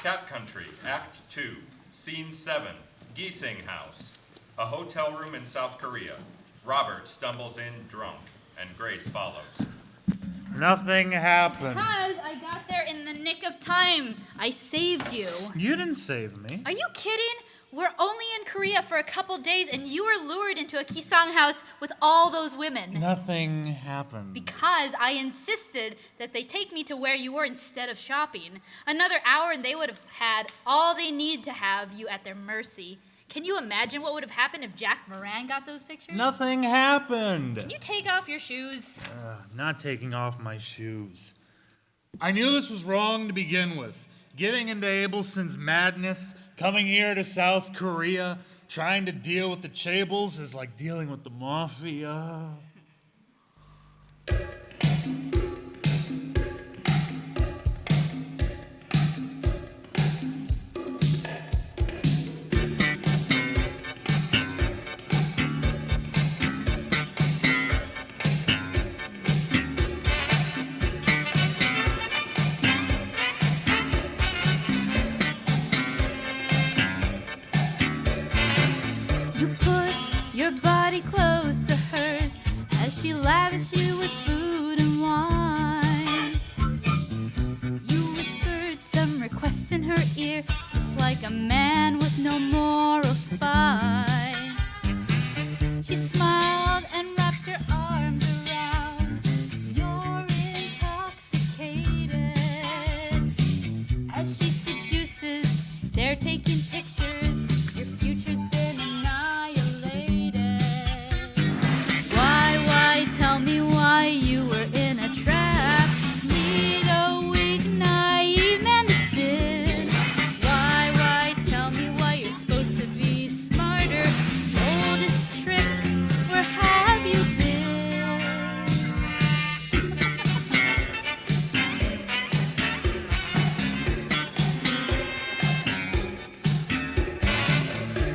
Cat Country, Act 2, Scene 7, Giseang House. A hotel room in South Korea. Robert stumbles in drunk, and Grace follows. Nothing happened. Because I got there in the nick of time. I saved you. You didn't save me. Are you kidding? We're only in Korea for a couple days, and you were lured into a Giseang house with all those women. Nothing happened. Because I insisted that they take me to where you were instead of shopping. Another hour, and they would have had all they need to have you at their mercy. Can you imagine what would have happened if Jack Moran got those pictures? Nothing happened. Can you take off your shoes? Not taking off my shoes. I knew this was wrong to begin with. Getting into Abelson's madness, coming here to South Korea, trying to deal with the Chables is like dealing with the mafia. Close to hers as she lavished you with food and wine. You whispered some requests in her ear, just like a man with no moral spine. She smiled and wrapped her arms around. You're intoxicated as she seduces. They're taking pictures. Your future's been tell me why you were in a trap. Need a weak, naive man to sin. Why tell me why you're supposed to be smarter? Oldest trick, where have you been?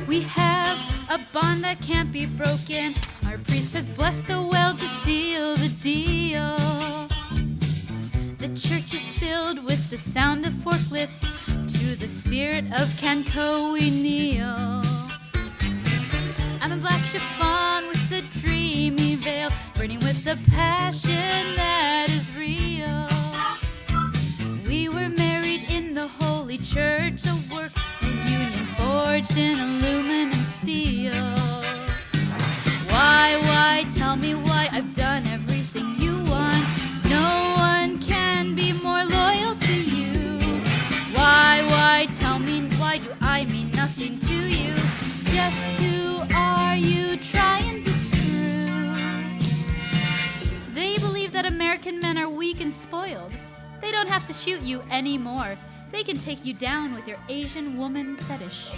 We have a bond that can't be broken. Our priest has blessed the well to seal the deal. The church is filled with the sound of forklifts. To the spirit of Kehoe we kneel. I'm in black chiffon with the dreamy veil, burning with the passion that is real. We were married in the holy church, a work and union forged in aluminum steel. Why, tell me why I've done everything you want. No one can be more loyal to you. Why, tell me why do I mean nothing to you? Just who are you trying to screw? They believe that American men are weak and spoiled. They don't have to shoot you anymore. They can take you down with your Asian woman fetish.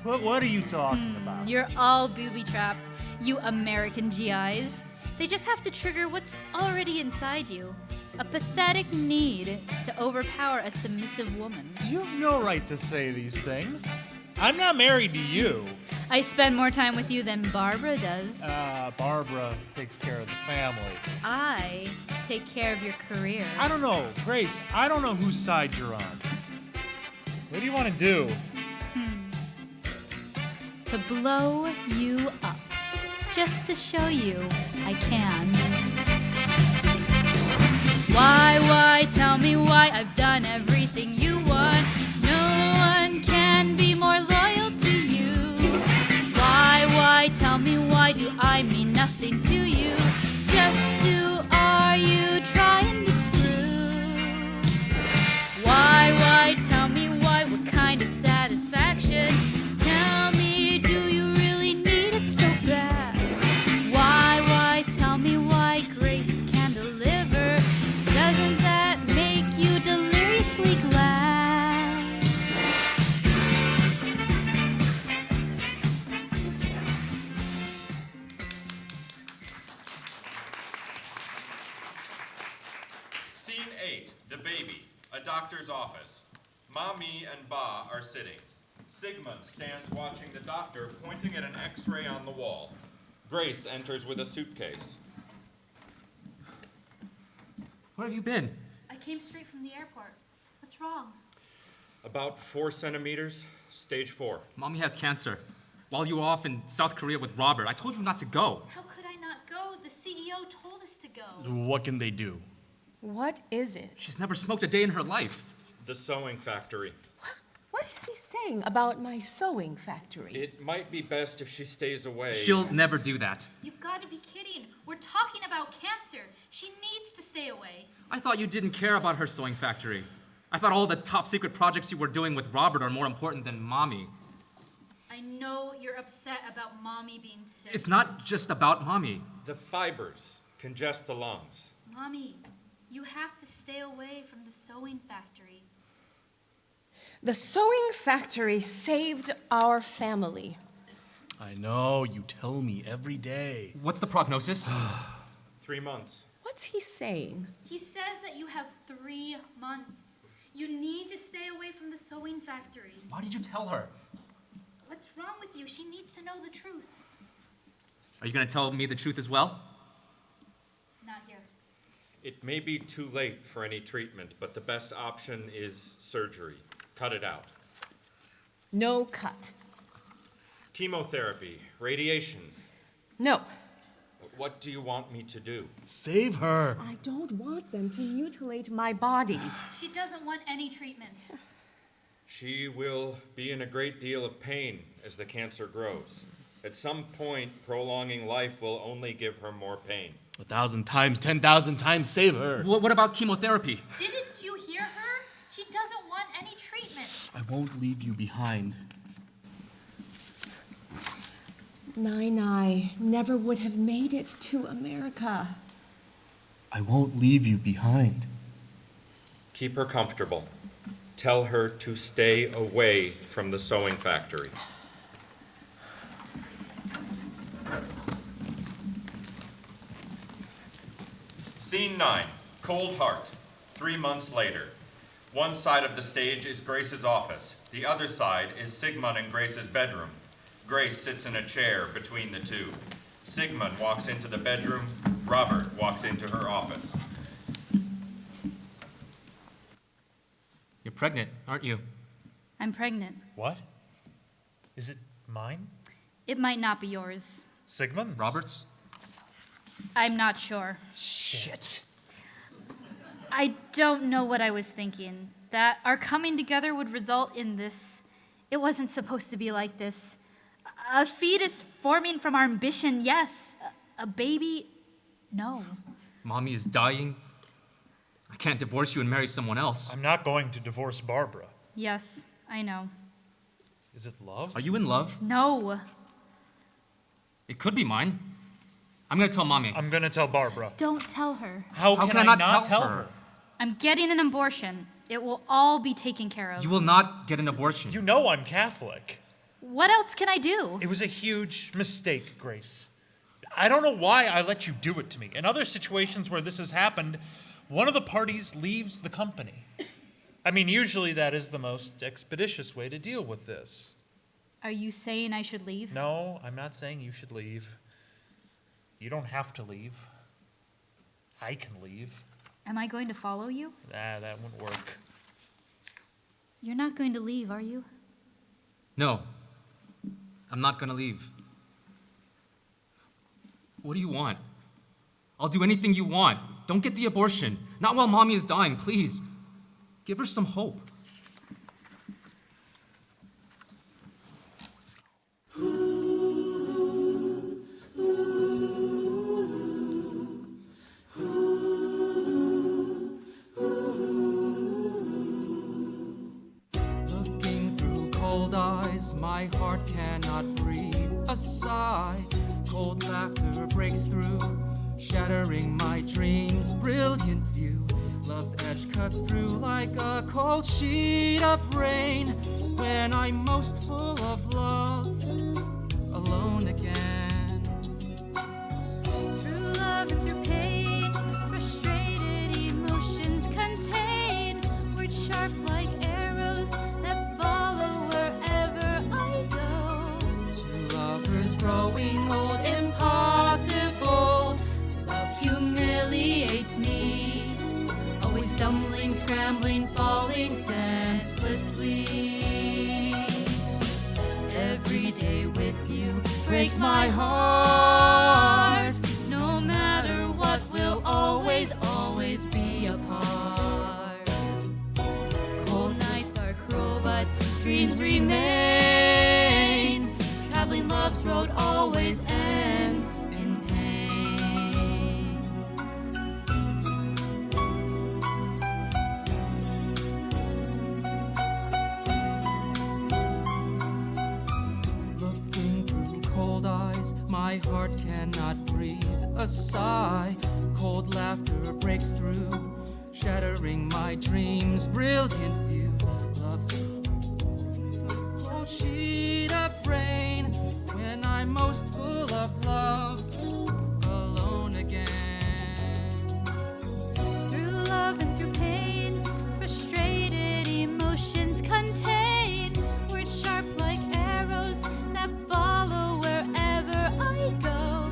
What are you talking about? You're all booby-trapped, you American GIs. They just have to trigger what's already inside you. A pathetic need to overpower a submissive woman. You have no right to say these things. I'm not married to you. I spend more time with you than Barbara does. Barbara takes care of the family. I take care of your career. I don't know, Grace, I don't know whose side you're on. What do you want to do? To blow you up. Just to show you I can. Why, tell me why I've done everything you want. No one can be more loyal to you. Why, tell me why do I mean nothing to you? Just who are you trying to screw? Why, tell me why, what kind of satisfaction? Tell me, do you really need it so bad? Why, tell me why grace can deliver? Doesn't that make you deliriously glad? Scene 8, the baby, a doctor's office. Ma-mee and Ba are sitting. Sig-mon stands watching the doctor pointing at an x-ray on the wall. Grace enters with a suitcase. Where have you been? I came straight from the airport. What's wrong? About 4 centimeters, stage 4. Mommy has cancer. While you were off in South Korea with Robert, I told you not to go. How could I not go? The CEO told us to go. What can they do? What is it? She's never smoked a day in her life. The sewing factory. What is he saying about my sewing factory? It might be best if she stays away. She'll never do that. You've got to be kidding. We're talking about cancer. She needs to stay away. I thought you didn't care about her sewing factory. I thought all the top secret projects you were doing with Robert are more important than Mommy. I know you're upset about Mommy being sick. It's not just about Mommy. The fibers congest the lungs. Mommy, you have to stay away from the sewing factory. The sewing factory saved our family. I know, you tell me every day. What's the prognosis? 3 months. What's he saying? He says that you have 3 months. You need to stay away from the sewing factory. Why did you tell her? What's wrong with you? She needs to know the truth. Are you going to tell me the truth as well? Not here. It may be too late for any treatment, but the best option is surgery. Cut it out. No cut. Chemotherapy, radiation. No. What do you want me to do? Save her. I don't want them to mutilate my body. She doesn't want any treatment. She will be in a great deal of pain as the cancer grows. At some point, prolonging life will only give her more pain. 1,000 times, 10,000 times, save her. What about chemotherapy? Didn't you hear her? She doesn't want any treatment. I won't leave you behind. Nai never would have made it to America. I won't leave you behind. Keep her comfortable. Tell her to stay away from the sewing factory. Scene 9, Cold Heart. 3 months later. One side of the stage is Grace's office. The other side is Sig-mon and Grace's bedroom. Grace sits in a chair between the two. Sig-mon walks into the bedroom. Robert walks into her office. You're pregnant, aren't you? I'm pregnant. What? Is it mine? It might not be yours. Sig-mon? Robert's? I'm not sure. Shit. I don't know what I was thinking. That our coming together would result in this. It wasn't supposed to be like this. A fetus forming from our ambition, yes. A baby, no. Mommy is dying. I can't divorce you and marry someone else. I'm not going to divorce Barbara. Yes, I know. Is it love? Are you in love? No. It could be mine. I'm gonna tell Mommy. I'm gonna tell Barbara. Don't tell her. How can I not tell her? I'm getting an abortion. It will all be taken care of. You will not get an abortion. You know I'm Catholic. What else can I do? It was a huge mistake, Grace. I don't know why I let you do it to me. In other situations where this has happened, one of the parties leaves the company. I mean, usually that is the most expeditious way to deal with this. Are you saying I should leave? No, I'm not saying you should leave. You don't have to leave. I can leave. Am I going to follow you? Nah, that wouldn't work. You're not going to leave, are you? No. I'm not gonna leave. What do you want? I'll do anything you want. Don't get the abortion. Not while Mommy is dying, please. Give her some hope. Looking through cold eyes, my heart cannot breathe a sigh. Cold laughter breaks through, shattering my dreams' brilliant view. Love's edge cuts through like a cold sheet of rain. When I'm most full of love, alone again. Through love and through pain, frustrated emotions contain words sharp like arrows that follow wherever I go. Two lovers growing old, impossible. Love humiliates me, always stumbling, scrambling, falling senselessly. breaks my heart. No matter what, we'll always, always be apart. Cold nights are cruel, but dreams remain. Traveling love's road always ends in pain. Looking through cold eyes, my heart cannot breathe a sigh. Cold laughter breaks through, shattering my dreams' brilliant view. Cold sheet of rain, when I'm most full of love, alone again. Through love and through pain, frustrated emotions contain. Words sharp like arrows that follow wherever I go.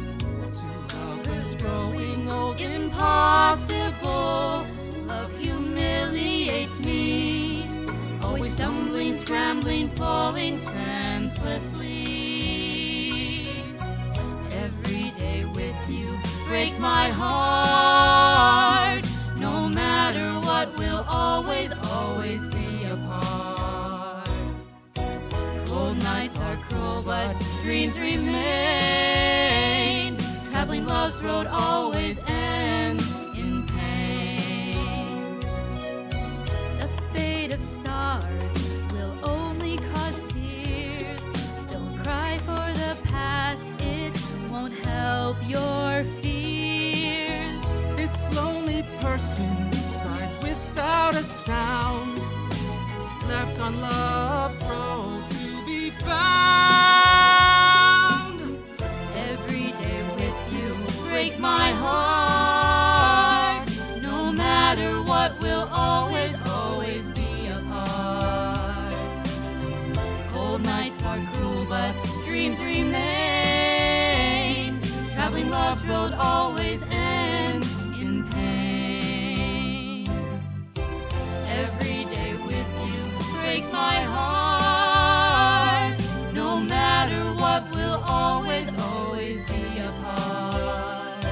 Two lovers growing old, Impossible, love humiliates me. Always stumbling, scrambling, falling senselessly. Every day with you breaks my heart. No matter what, we'll always, always be apart. Cold nights are cruel, but dreams remain. Traveling love's road always ends in pain. The fate of stars will only cause tears. Don't cry for the past, it won't help your fears. this lonely person sighs without a sound, left on love's road to be found. Every day with you breaks my heart. No matter what, we'll always, always be apart. Cold nights are cruel, but dreams remain. Traveling love's road always ends in pain. Every day with you breaks my heart. No matter what, we'll always, always be apart.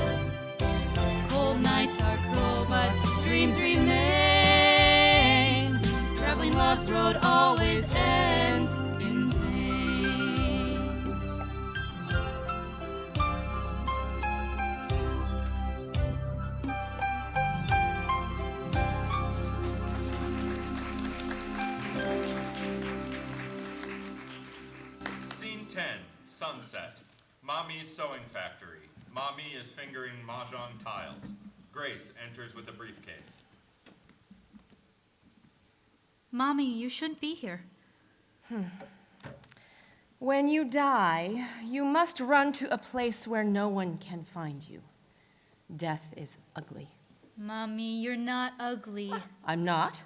Cold nights are cruel, but dreams remain. Traveling love's road always ends in pain. Scene 10, sunset. Ma-mee's sewing factory. Ma-mee is fingering mahjong tiles. Grace enters with a briefcase. Mommy, you shouldn't be here. When you die, you must run to a place where no one can find you. Death is ugly. Mommy, you're not ugly. I'm not.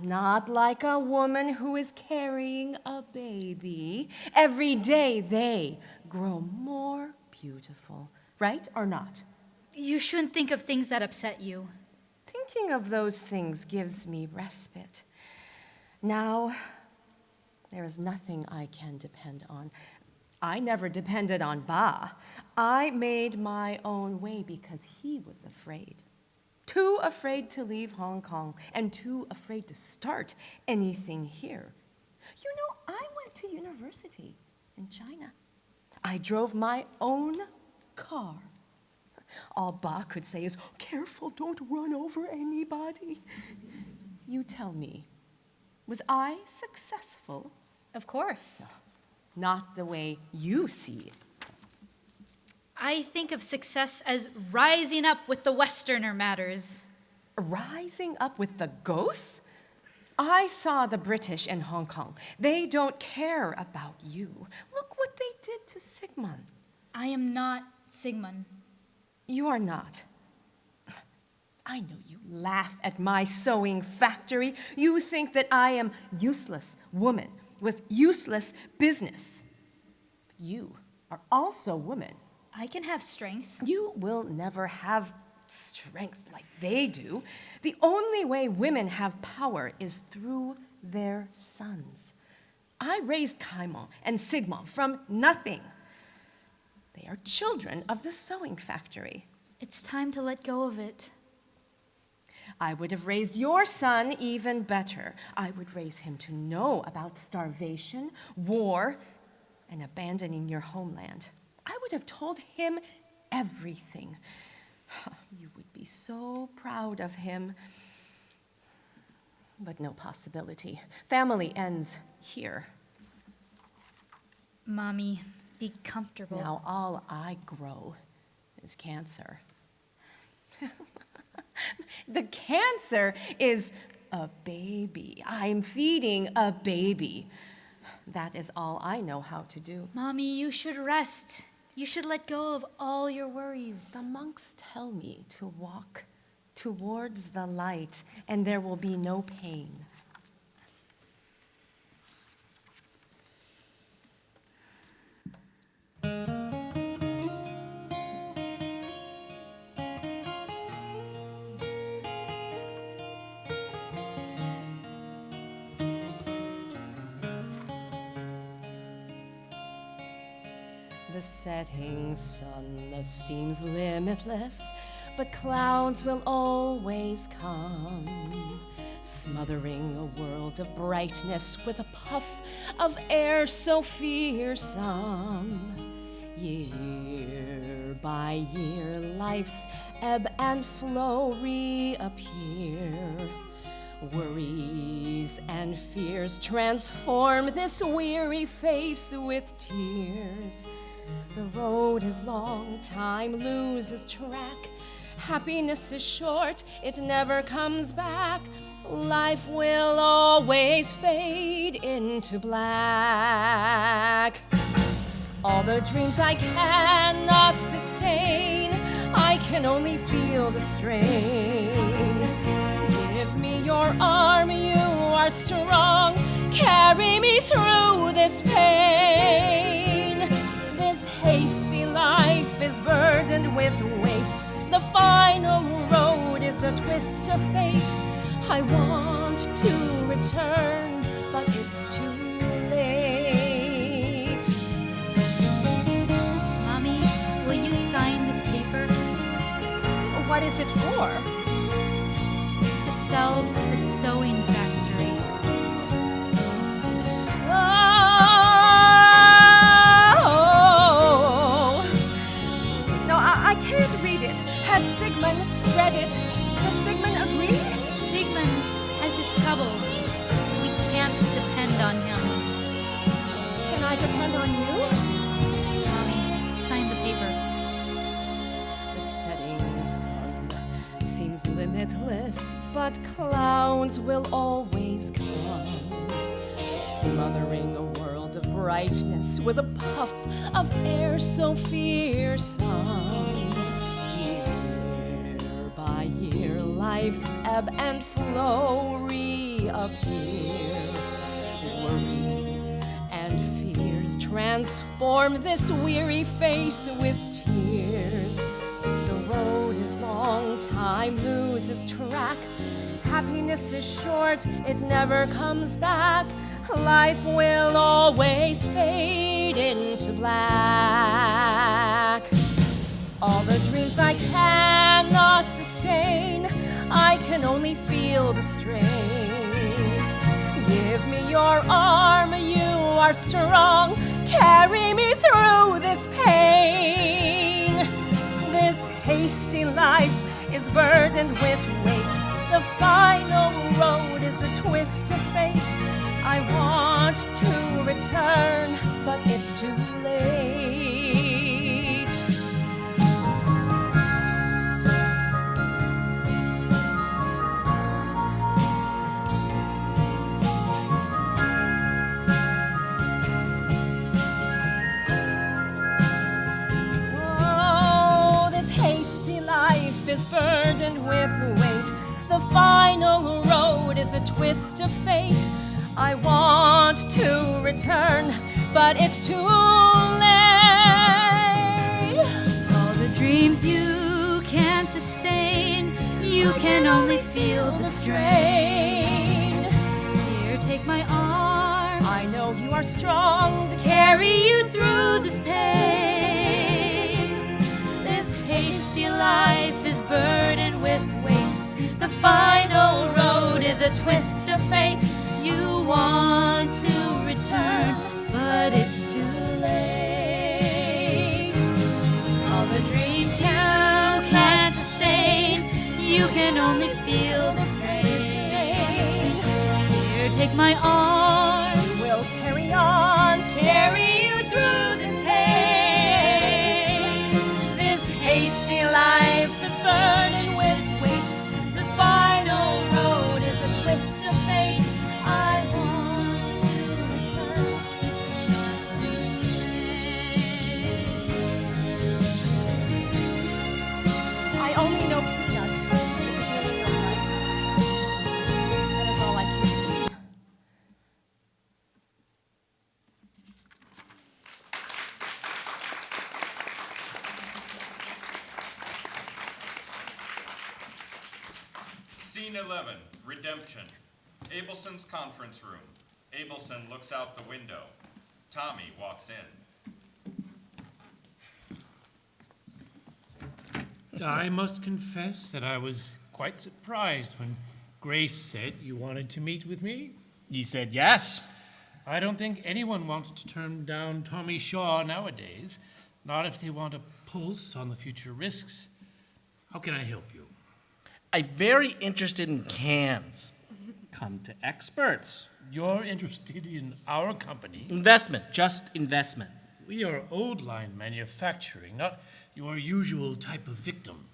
Not like a woman who is carrying a baby. Every day they grow more beautiful, right or not? You shouldn't think of things that upset you. Thinking of those things gives me respite. Now, there is nothing I can depend on. I never depended on Ba. I made my own way because he was afraid. Too afraid to leave Hong Kong and too afraid to start anything here. You know, I went to university in China. I drove my own car. All Ba could say is, "Careful, don't run over anybody." You tell me, was I successful? Of course. Not the way you see it. I think of success as rising up with the Westerner matters. Rising up with the ghosts? I saw the British in Hong Kong. They don't care about you. Look what they did to Sig-mon. I am not Sig-mon. You are not. I know you laugh at my sewing factory. You think that I am useless woman with useless business. But you are also woman. I can have strength. You will never have strength like they do. The only way women have power is through their sons. I raised Kehoe and Sig-mon from nothing. They are children of the sewing factory. It's time to let go of it. I would have raised your son even better. I would raise him to know about starvation, war, and abandoning your homeland. I would have told him everything. You would be so proud of him. But no possibility. Family ends here. Mommy, be comfortable. Now all I grow is cancer. The cancer is a baby. I'm feeding a baby. That is all I know how to do. Mommy, you should rest. You should let go of all your worries. The monks tell me to walk towards the light, and there will be no pain. The setting sun seems limitless, but clouds will always come, smothering a world of brightness with a puff of air so fearsome. Year by year, life's ebb and flow reappear. Worries and fears transform this weary face with tears. The road is long, time loses track. Happiness is short, it never comes back. Life will always fade into black. All the dreams I cannot sustain, I can only feel the strain. Give me your arm, you are strong. Carry me through this pain. This hasty life is burdened with weight. The final road is a twist of fate. I want to return, but it's too late. Mommy, will you sign this paper? What is it for? To sell the sewing factory. Oh! No, I can't read it. Has Sig-mon read it? Does Sig-mon agree? Sig-mon has his troubles. We can't depend on him. Can I depend on you? Mommy, sign the paper. The setting sun seems limitless, but clouds will always come, smothering a world of brightness with a puff of air so fearsome. Year by year, life's ebb and flow reappear. Worries and fears transform this weary face with tears. The road is long, time loses track. Happiness is short, it never comes back. Life will always fade into black. All the dreams I cannot sustain, I can only feel the strain. Give me your arm, you are strong. Carry me through this pain. This hasty life is burdened with weight. The final road is a twist of fate. I want to return, but it's too late. Oh, this hasty life is burdened with weight. The final road is a twist of fate. I want to return, but it's too late. All the dreams you can't sustain, you can only feel the strain. Here, take my arm. I know you are strong to carry you through this pain. This hasty life is burdened with weight. The final road is a twist of fate. You want to return, but it's too late. All the dreams you can't sustain, you can only feel the strain. Here, take my arm, will carry on. carry you through this pain. This hasty life that's burdened with weight. The final road is a twist of fate. I want you to return. It's not too late. I only know peanuts at the beginning of life. That is all I can see. Scene 11, Redemption. Abelson's conference room. Abelson looks out the window. Tommy walks in. I must confess that I was quite surprised when Grace said you wanted to meet with me. You said yes. I don't think anyone wants to turn down Tommy Shaw nowadays, not if they want a pulse on the future risks. How can I help you? I'm very interested in cans. Come to experts. You're interested in our company. Investment, just investment. We are old line manufacturing, not your usual type of victim.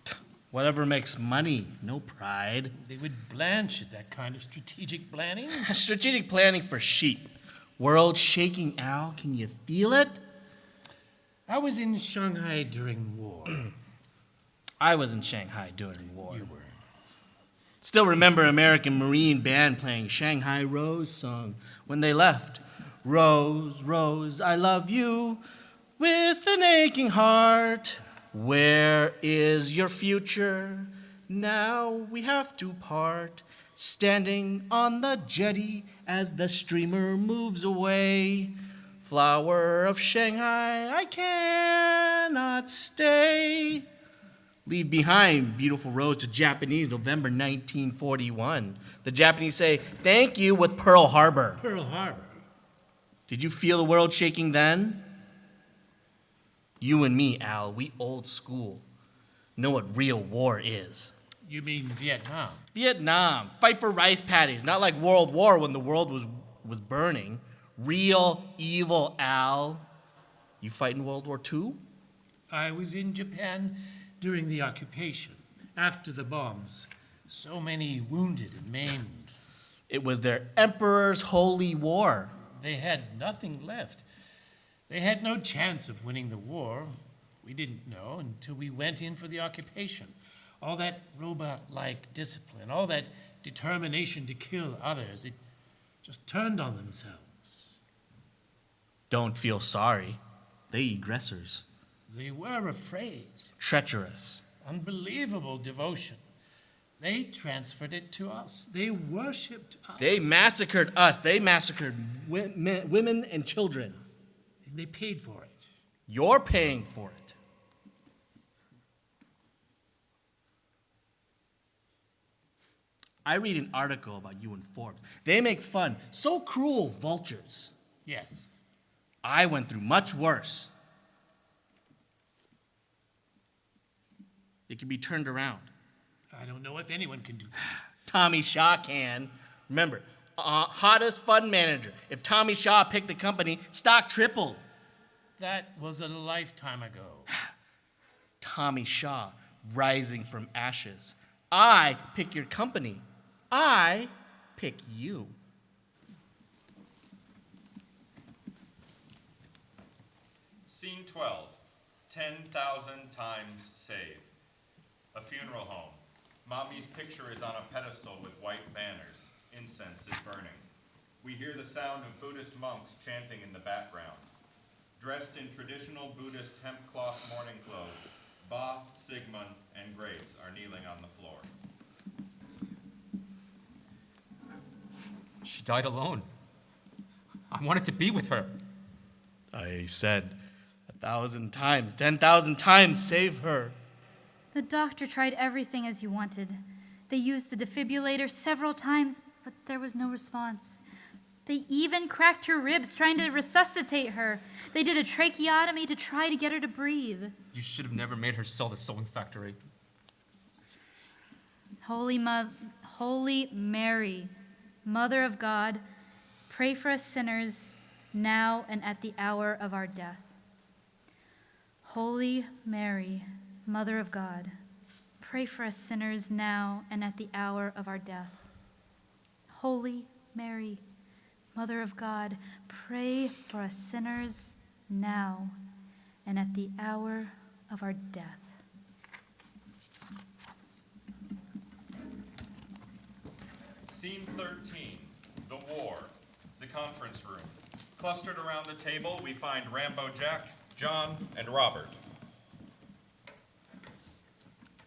Whatever makes money, no pride. They would blanch at that kind of strategic planning. Strategic planning for sheep. World shaking, Al. Can you feel it? I was in Shanghai during war. I was in Shanghai during war. You were. Still remember American Marine band playing Shanghai Rose song when they left. Rose, Rose, I love you with an aching heart. Where is your future? Now we have to part. Standing on the jetty as the steamer moves away. Flower of Shanghai, I cannot stay. Leave behind beautiful rose to Japanese, November 1941. The Japanese say, thank you with Pearl Harbor. Pearl Harbor. Did you feel the world shaking then? You and me, Al, we old school, know what real war is. You mean Vietnam? Vietnam, fight for rice paddies, not like World War when the world was burning. Real evil, Al. You fight in World War II? I was in Japan during the occupation, after the bombs. So many wounded and maimed. It was their emperor's holy war. They had nothing left. They had no chance of winning the war. We didn't know until we went in for the occupation. All that robot-like discipline, all that determination to kill others, it just turned on themselves. Don't feel sorry. They aggressors. They were afraid. Treacherous. Unbelievable devotion. They transferred it to us. They worshipped us. They massacred us. They massacred women and children. And they paid for it. You're paying for it. I read an article about you in Forbes. They make fun. So cruel, vultures. Yes. I went through much worse. It can be turned around. I don't know if anyone can do that. Tommy Shaw can. Remember, hottest fund manager. If Tommy Shaw picked a company, stock tripled. That was a lifetime ago. Tommy Shaw, rising from ashes. I pick your company. I pick you. Scene 12, 10,000 times save. A funeral home. Ma-mee's picture is on a pedestal with white banners. Incense is burning. We hear the sound of Buddhist monks chanting in the background. Dressed in traditional Buddhist hemp cloth mourning clothes, Ba, Sig-mon, and Grace are kneeling on the floor. She died alone. I wanted to be with her. I said 1,000 times, 10,000 times, save her. The doctor tried everything as you wanted. They used the defibrillator several times, but there was no response. They even cracked her ribs trying to resuscitate her. They did a tracheotomy to try to get her to breathe. You should have never made her sell the sewing factory. Holy Mary, Mother of God, pray for us sinners now and at the hour of our death. Holy Mary, Mother of God, pray for us sinners now and at the hour of our death. Holy Mary, Mother of God, pray for us sinners now and at the hour of our death. Scene 13, the war, the conference room. Clustered around the table, we find Rambo Jack, John, and Robert.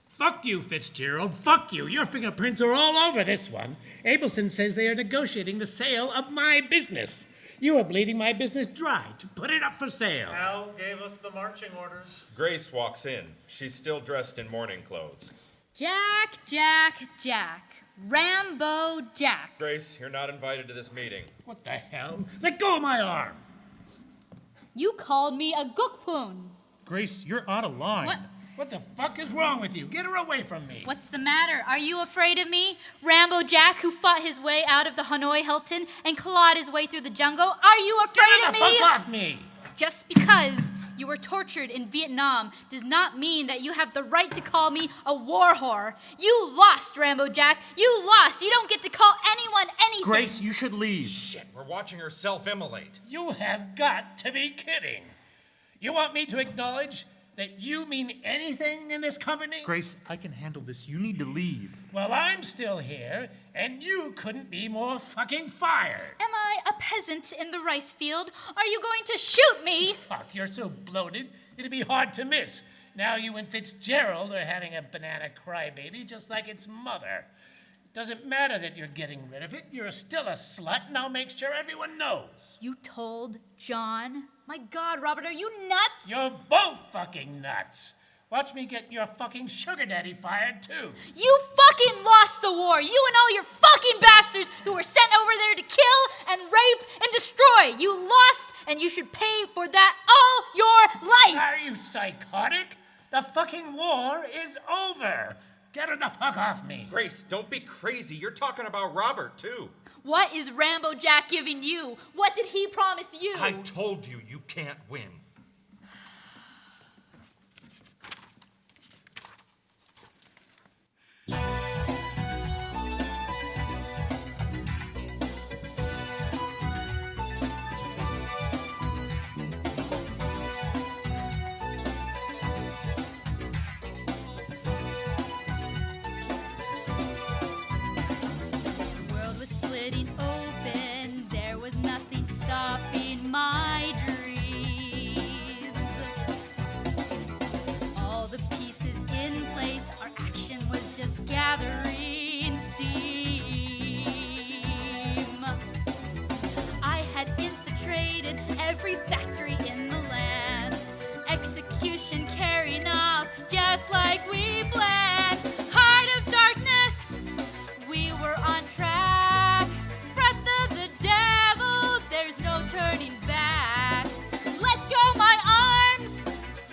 Fuck you, Fitzgerald. Fuck you. Your fingerprints are all over this one. Abelson says they are negotiating the sale of my business. You are bleeding my business dry to put it up for sale. Al gave us the marching orders. Grace walks in. She's still dressed in morning clothes. Jack, Jack, Jack. Rambo Jack. Grace, you're not invited to this meeting. What the hell? Let go of my arm. You called me a gukpun. Grace, you're out of line. What the fuck is wrong with you? Get her away from me. What's the matter? Are you afraid of me? Rambo Jack, who fought his way out of the Hanoi Hilton and clawed his way through the jungle? Are you afraid Get of the me? fuck off me! Just because you were tortured in Vietnam does not mean that you have the right to call me a war whore. You lost, Rambo Jack. You lost. You don't get to call anyone anything. Grace, you should leave. Shit, we're watching her self-immolate. You have got to be kidding. You want me to acknowledge that you mean anything in this company? Grace, I can handle this. You need to leave. Well, I'm still here, and you couldn't be more fucking fired. Am I a peasant in the rice field? Are you going to shoot me? Fuck, you're so bloated, it'd be hard to miss. Now you and Fitzgerald are having a banana crybaby just like its mother. Doesn't matter that you're getting rid of it. You're still a slut, and I'll make sure everyone knows. You told John? My God, Robert, are you nuts? You're both fucking nuts. Watch me get your fucking sugar daddy fired, too. You fucking lost the war. You and all your fucking bastards who were sent over there to kill and rape and destroy. You lost, and you should pay for that all your life. Are you psychotic? The fucking war is over. Get her the fuck off me. Grace, don't be crazy. You're talking about Robert, too. What is Rambo Jack giving you? What did he promise you? I told you, you can't win. Open, there was nothing stopping my dreams. All the pieces in place, our action was just gathering steam. I had infiltrated every factory in the land, execution carrying off just like we planned. Heart of darkness, we were on track. Turning back. Let go my arms,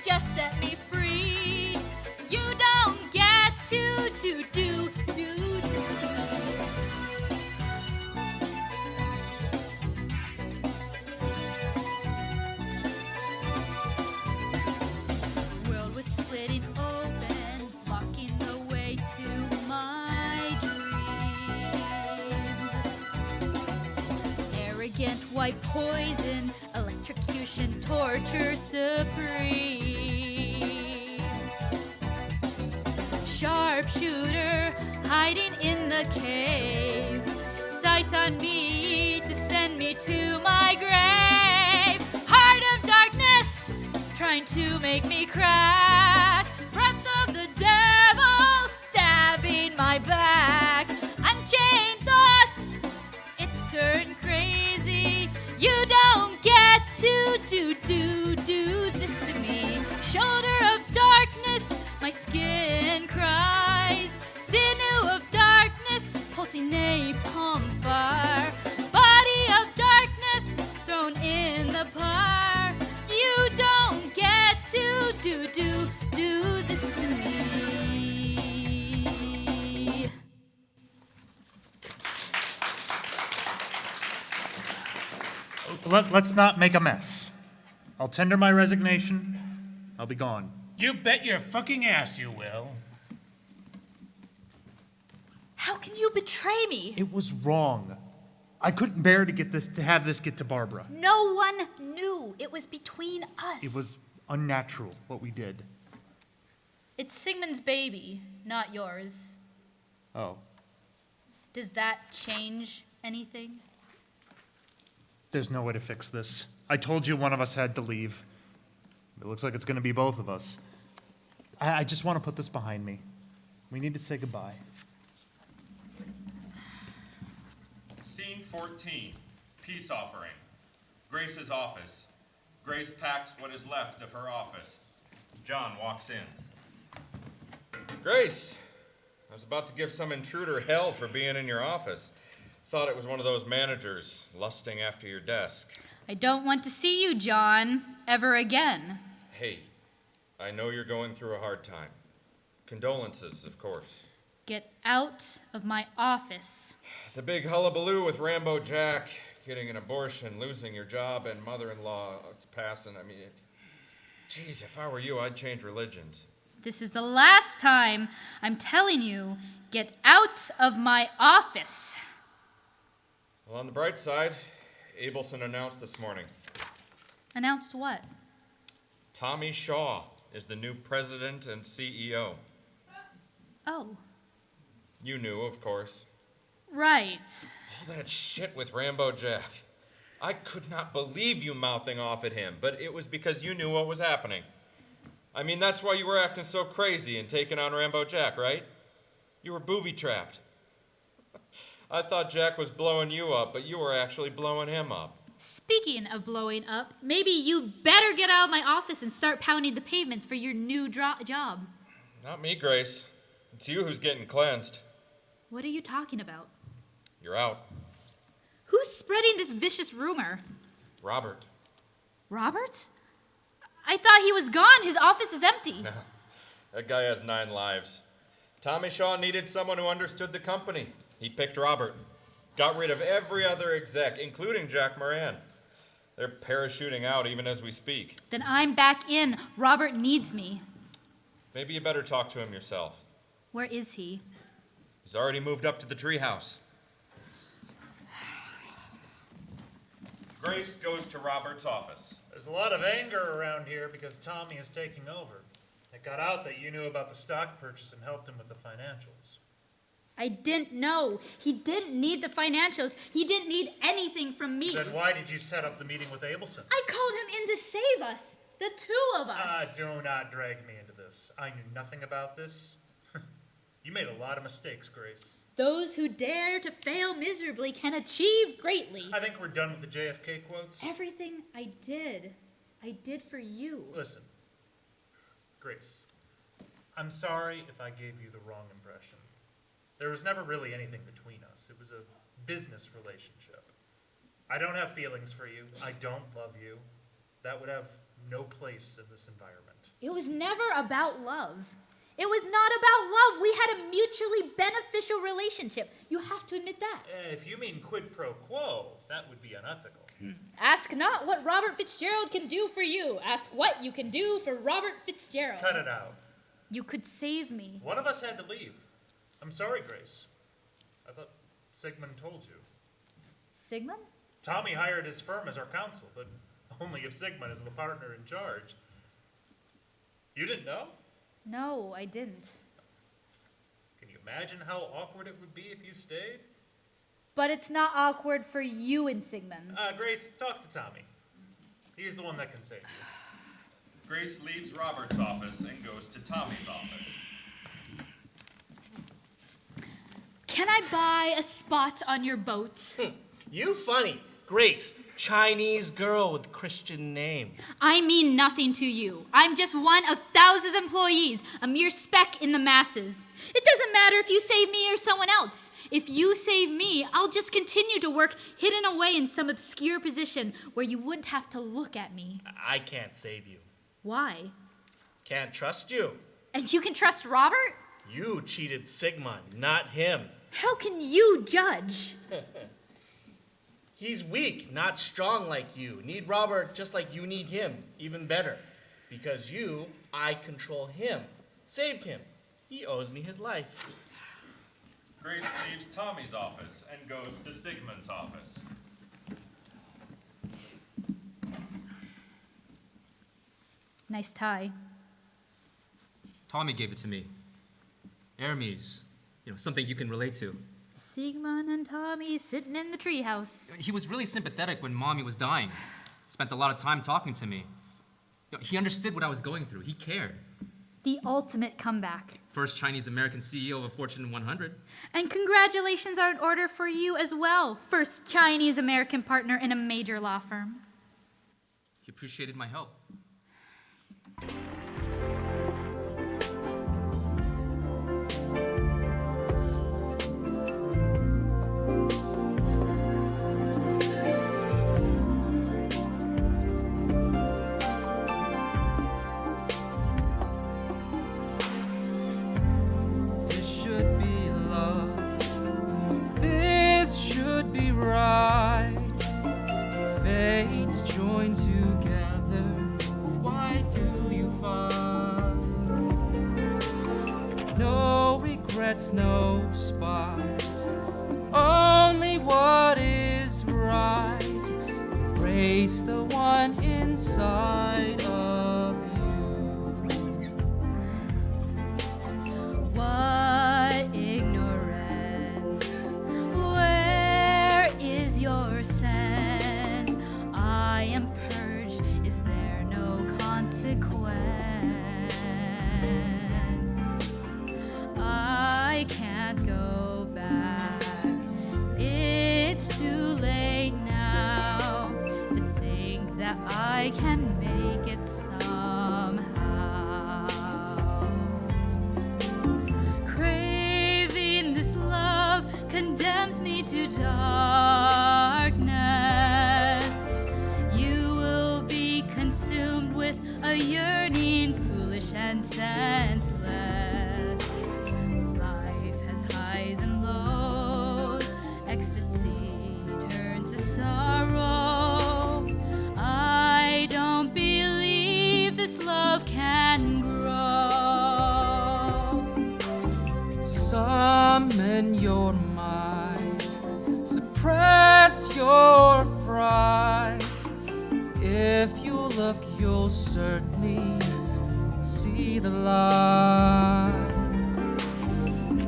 just set me free. You don't get to do this to me. World was splitting open, blocking the way to my dreams. Arrogant white poison, electrocution, torture supreme. Sharpshooter hiding in the cave, sights on me to send me to my grave. Heart of darkness, trying to make me cry. Breath of the devil, stabbing my back. Unchained thoughts, it's turned crazy. You let's not make a mess. I'll tender my resignation. I'll be gone. You bet your fucking ass you will. How can you betray me? It was wrong. I couldn't bear to have this get to Barbara. No one knew. It was between us. It was unnatural what we did. It's Sig-mon's baby, not yours. Oh. Does that change anything? There's no way to fix this. I told you one of us had to leave. It looks like it's going to be both of us. I just want to put this behind me. We need to say goodbye. Scene 14, peace offering. Grace's office. Grace packs what is left of her office. John walks in. Grace, I was about to give some intruder hell for being in your office. Thought it was one of those managers lusting after your desk. I don't want to see you, John, ever again. Hey, I know you're going through a hard time. Condolences, of course. Get out of my office. The big hullabaloo with Rambo Jack, getting an abortion, losing your job, and mother-in-law passing. I mean, geez, if I were you, I'd change religions. This is the last time I'm telling you, get out of my office. Well, on the bright side, Abelson announced this morning. Announced what? Tommy Shaw is the new president and CEO. Oh, You knew, of course. right. All that shit with Rambo Jack. I could not believe you mouthing off at him, but it was because you knew what was happening. I mean, that's why you were acting so crazy and taking on Rambo Jack, right? You were booby-trapped. I thought Jack was blowing you up, but you were actually blowing him up. Speaking of blowing up, maybe you better get out of my office and start pounding the pavements for your new job. Not me, Grace. It's you who's getting cleansed. What are you talking about? You're out. Who's spreading this vicious rumor? Robert. Robert? I thought he was gone. His office is empty. No, that guy has 9 lives. Tommy Shaw needed someone who understood the company. He picked Robert. Got rid of every other exec, including Jack Moran. They're parachuting out even as we speak. Then I'm back in. Robert needs me. Maybe you better talk to him yourself. Where is he? He's already moved up to the treehouse. Grace goes to Robert's office. There's a lot of anger around here because Tommy is taking over. It got out that you knew about the stock purchase and helped him with the financials. I didn't know. He didn't need the financials. He didn't need anything from me. Then why did you set up the meeting with Abelson? I called him in to save us. The two of us. Do not drag me into this. I knew nothing about this. You made a lot of mistakes, Grace. Those who dare to fail miserably can achieve greatly. I think we're done with the JFK quotes. Everything I did for you. Listen, Grace, I'm sorry if I gave you the wrong impression. There was never really anything between us. It was a business relationship. I don't have feelings for you. I don't love you. That would have no place in this environment. It was never about love. It was not about love. We had a mutually beneficial relationship. You have to admit that. If you mean quid pro quo, that would be unethical. Ask not what Robert Fitzgerald can do for you. Ask what you can do for Robert Fitzgerald. Cut it out. You could save me. One of us had to leave. I'm sorry, Grace. I thought Sig-mon told you. Sig-mon? Tommy hired his firm as our counsel, but only if Sig-mon is the partner in charge. You didn't know? No, I didn't. Can you imagine how awkward it would be if you stayed? But it's not awkward for you and Sig-mon. Grace, talk to Tommy. He's the one that can save you. Grace leaves Robert's office and goes to Tommy's office. Can I buy a spot on your boat? You funny. Grace, Chinese girl with Christian name. I mean nothing to you. I'm just one of thousands of employees, a mere speck in the masses. It doesn't matter if you save me or someone else. If you save me, I'll just continue to work hidden away in some obscure position where you wouldn't have to look at me. I can't save you. Why? Can't trust you. And you can trust Robert? You cheated Sig-mon, not him. How can you judge? He's weak, not strong like you. Need Robert just like you need him, even better. Because I control him. Saved him. He owes me his life. Grace leaves Tommy's office and goes to Sig-mon's office. Nice tie. Tommy gave it to me. Aimee's, something you can relate to. Sig-mon and Tommy sitting in the treehouse. He was really sympathetic when Mommy was dying. Spent a lot of time talking to me. He understood what I was going through. He cared. The ultimate comeback. First Chinese-American CEO of a Fortune 100. And congratulations are in order for you as well. First Chinese-American partner in a major law firm. He appreciated my help. Right, fates join together. Why do you fight? No regrets, no spite. Only what is right. Embrace the one inside of you. What ignorance? Your sense, I am purged. Is there no consequence? I can't go back. It's too late now to think that I can make it somehow. Craving this love condemns me to darkness. You will be consumed with a yearning, foolish and senseless. Life has highs and lows. Ecstasy turns to sorrow. I don't believe this love can grow. Summon your might, suppress your fright. If you look, you'll certainly see the light.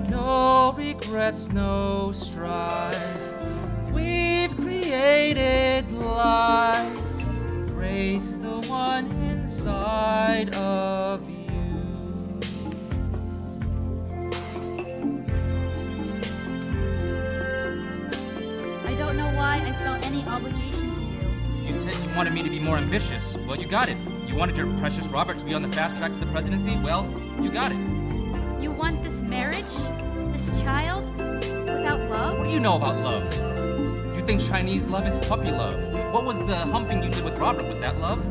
No regrets, no strife. We've created life. Embrace the one inside of you. I don't know why I felt any obligation to you. You said you wanted me to be more ambitious. Well, you got it. You wanted your precious Robert to be on the fast track to the presidency. Well, you got it. You want this marriage? This child? Without love? What do you know about love? You think Chinese love is puppy love. What was the humping you did with Robert? Was that love?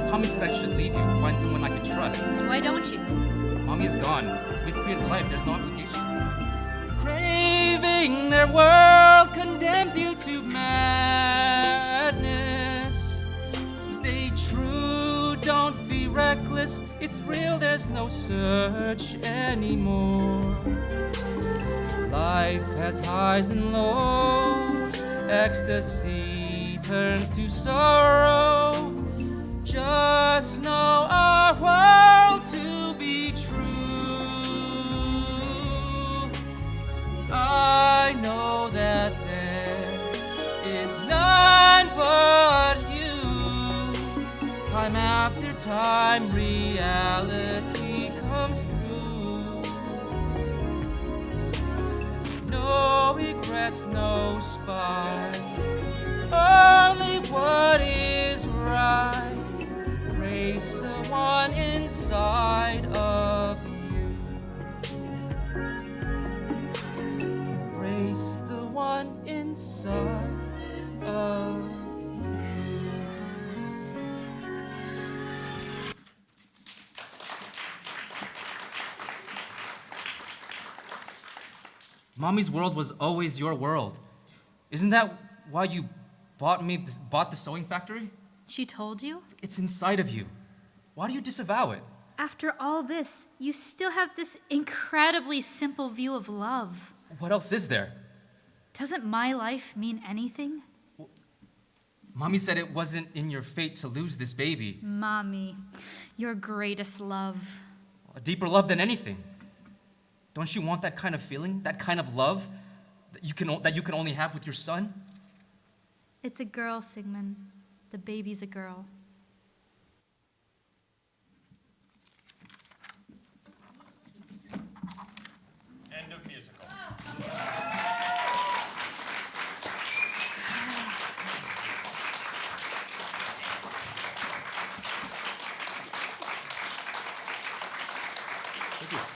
Tommy said I should leave you, find someone I could trust. Why don't you? Mommy is gone. We've created life. There's no obligation. Craving their world condemns you to madness. Stay true, don't be reckless. It's real, there's no search anymore. Life has highs and lows. Ecstasy turns to sorrow. Just know our world to be true. I know that there is none but you. Time after time, reality comes through. No regrets, no spite. Only what is right. Embrace the one inside of you. Embrace the one inside of you. Mommy's world was always your world. Isn't that why you bought the sewing factory? She told you? It's inside of you. Why do you disavow it? After all this, you still have this incredibly simple view of love. What else is there? Doesn't my life mean anything? Mommy said it wasn't in your fate to lose this baby. Ma-mee, your greatest love. A deeper love than anything. Don't you want that kind of feeling, that kind of love that you can only have with your son? It's a girl, Sig-mon. The baby's a girl. End of musical. Thank you.